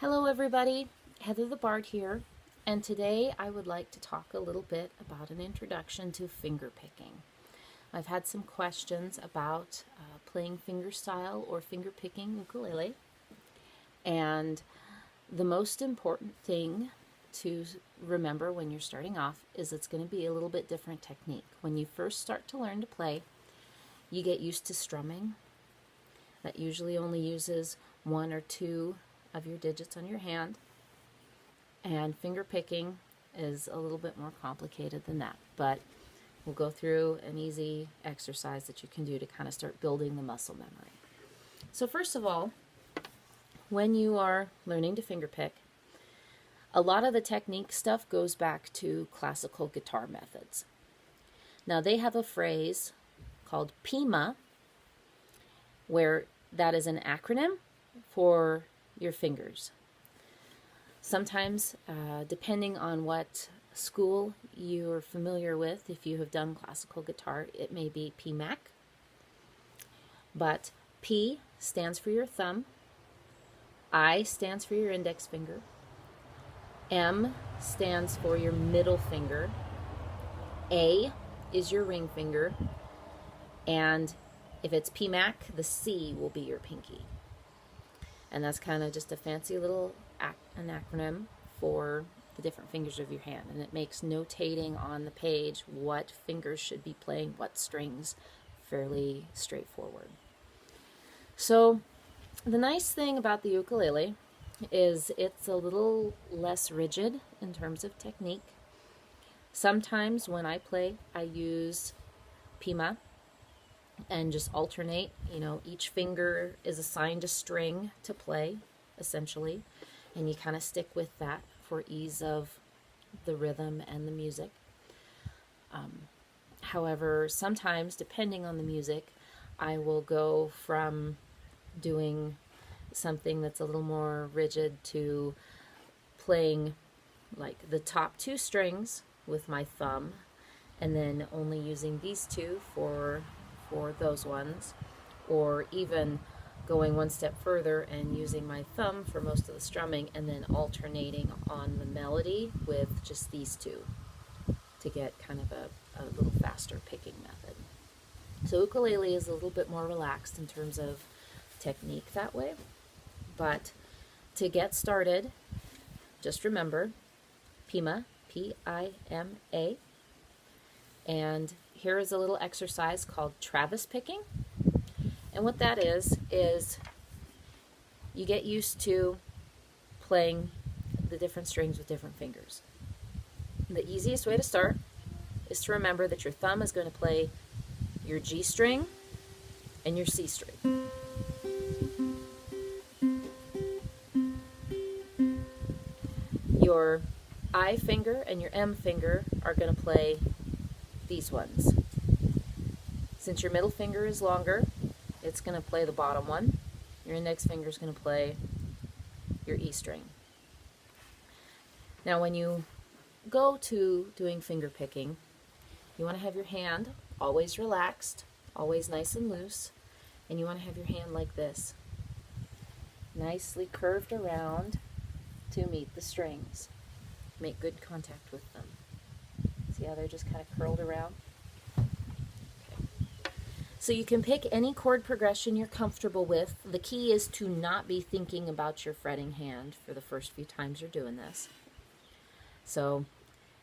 Hello everybody, Heather the Bard here, and today I would like to talk a little bit about an introduction to fingerpicking. I've had some questions about playing fingerstyle or fingerpicking ukulele, and the most important thing to remember when you're starting off is it's going to be a little bit different technique. When you first start to learn to play, you get used to strumming. That usually only uses one or two of your digits on your hand, and finger picking is a little bit more complicated than that, but we'll go through an easy exercise that you can do to kind of start building the muscle memory. So first of all, when you are learning to finger pick, a lot of the technique stuff goes back to classical guitar methods. Now they have a phrase called PIMA, where that is an acronym for your fingers. Sometimes, depending on what school you're familiar with, if you have done classical guitar, it may be PMAC. But P stands for your thumb, I stands for your index finger, M stands for your middle finger, A is your ring finger, and if it's PMAC, the C will be your pinky. And that's kind of just a fancy little an acronym for the different fingers of your hand. And it makes notating on the page what fingers should be playing what strings fairly straightforward. So the nice thing about the ukulele is it's a little less rigid in terms of technique. Sometimes when I play, I use PIMA and just alternate. Each finger is assigned a string to play, essentially, and you kind of stick with that for ease of the rhythm and the music. However, sometimes, depending on the music, I will go from doing something that's a little more rigid to playing like the top two strings with my thumb, and then only using these two for those ones, or even going one step further and using my thumb for most of the strumming and then alternating on the melody with just these two to get kind of a little faster picking method. So ukulele is a little bit more relaxed in terms of technique that way, but to get started, just remember PIMA, P-I-M-A, and here is a little exercise called Travis picking. And what that is you get used to playing the different strings with different fingers. The easiest way to start is to remember that your thumb is going to play your G string and your C string. Your I finger and your M finger are going to play these ones. Since your middle finger is longer, it's going to play the bottom one. Your index finger is going to play your E string. Now when you go to doing finger picking, you want to have your hand always relaxed, always nice and loose, and you want to have your hand like this, nicely curved around to meet the strings. Make good contact with them. See how they're just kind of curled around? Okay. So you can pick any chord progression you're comfortable with. The key is to not be thinking about your fretting hand for the first few times you're doing this. So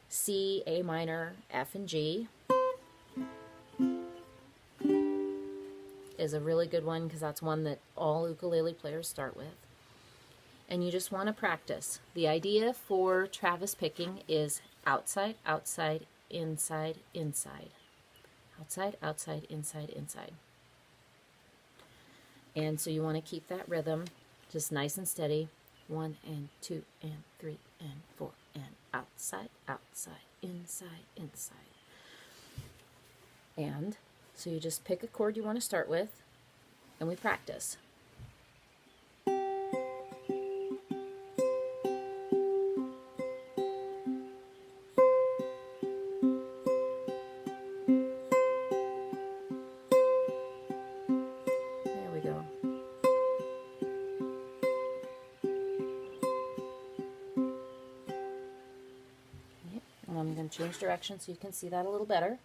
C, A minor, F, and G is a really good one because that's one that all ukulele players start with. And you just want to practice. The idea for Travis picking is outside, outside, inside, inside. Outside, outside, inside, inside. And so you want to keep that rhythm just nice and steady. 1 and 2 and 3 and 4 and outside, outside, inside, inside. And so you just pick a chord you want to start with, and we practice. I'm going to change direction so you can see that a little better.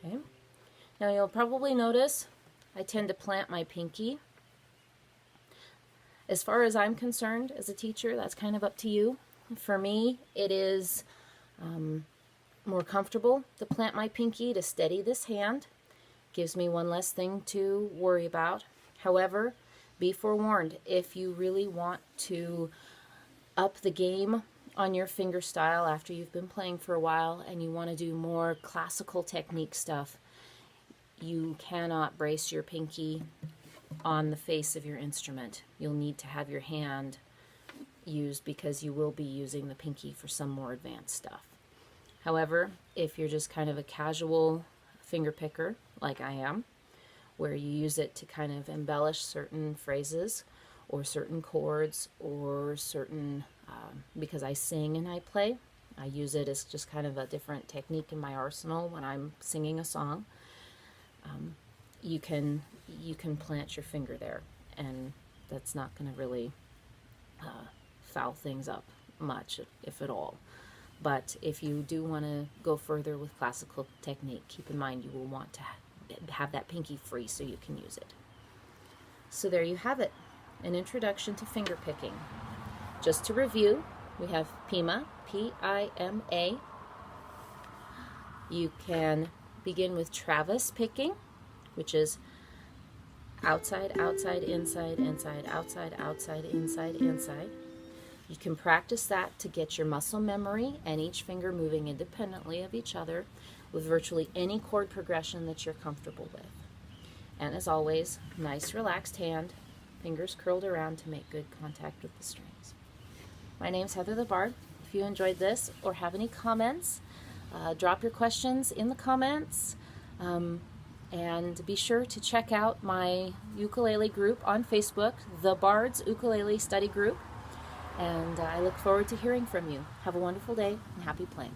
Okay. Now you'll probably notice I tend to plant my pinky. As far as I'm concerned as a teacher, that's kind of up to you. For me, it is more comfortable to plant my pinky to steady this hand. Gives me one less thing to worry about. However, be forewarned, if you really want to up the game on your finger style after you've been playing for a while and you want to do more classical technique stuff, you cannot brace your pinky on the face of your instrument. You'll need to have your hand used because you will be using the pinky for some more advanced stuff. However, if you're just kind of a casual finger picker like I am, where you use it to kind of embellish certain phrases or certain chords or certain, because I sing and I play, I use it as just kind of a different technique in my arsenal when I'm singing a song. You can plant your finger there, and that's not going to really foul things up much, if at all. But if you do want to go further with classical technique, keep in mind you will want to have that pinky free so you can use it. So there you have it, an introduction to finger picking. Just to review, we have Pima, P-I-M-A. You can begin with Travis picking, which is outside, outside, inside, inside, outside, outside, inside, inside. You can practice that to get your muscle memory and each finger moving independently of each other with virtually any chord progression that you're comfortable with. And as always, nice relaxed hand, fingers curled around to make good contact with the strings. My name's Heather the Bard. If you enjoyed this or have any comments, drop your questions in the comments. And be sure to check out my ukulele group on Facebook, The Bard's Ukulele Study Group. And I look forward to hearing from you. Have a wonderful day and happy playing.